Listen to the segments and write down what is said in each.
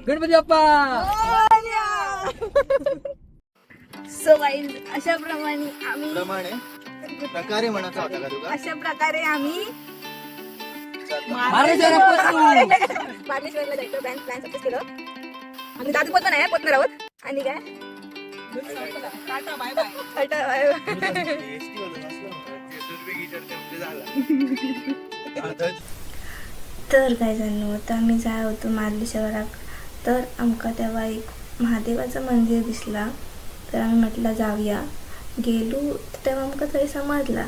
Ganpati Bappa. So guys अशा प्रकारे म्हणायचा होता का तुला? अशा प्रकारे आम्ही मार्लेश्वरला जायचं प्लॅन सक्सेस केलं. आम्ही दादू पण आहे पोचणार आहोत. आणि काय टाटा बाय बाय. तर काय झालं होतं आम्ही जाय होतो मार्लेश्वराक. तर आमका तेव्हा एक महादेवाचं मंदिर दिसला. तर आम्ही म्हटलं जाऊया. गेलो तेव्हा आमका थंय समजला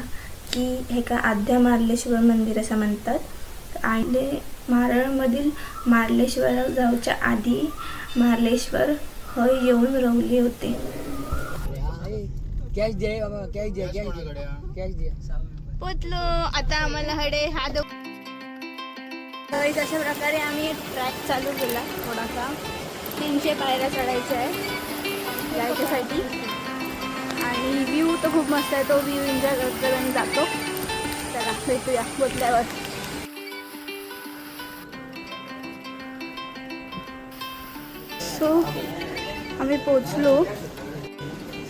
की हे का आद्या मार्लेश्वर मंदिर असं म्हणतात. आणि मारळमधील मार्लेश्वराक जाऊच्या आधी मार्लेश्वर हय येऊन रवले होते. कॅश दे बाबा, कॅश दे, कॅश दे. पोचलो आता आम्हाला हडे हा दो. अशा प्रकारे आम्ही ट्रॅक चालू केला. थोडासा 300 पायऱ्या चढायच्या आहे जायच्यासाठी. आणि व्ह्यू तर खूप मस्त आहे. तो व्ह्यू एन्जॉय करत आम्ही जातो. चला भेटूया पोचल्यावर. सो आम्ही पोचलो.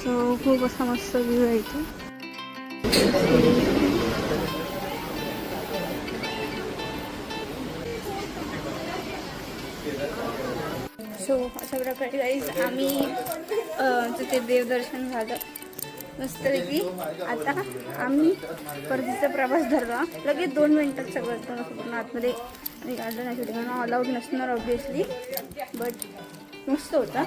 सो खूप असा मस्त व्ह्यू आहे इथे. सो अशा प्रकारे गाईज आम्ही तिथे देवदर्शन झालं मस्तपैकी. आता आम्ही परतीचा प्रवास धरला. लगेच 2 मिनिटात सगळं पूर्ण आतमध्ये आणि गार्डन आहे. ऑल आऊट नसणार ऑब्विसली बट मस्त होता.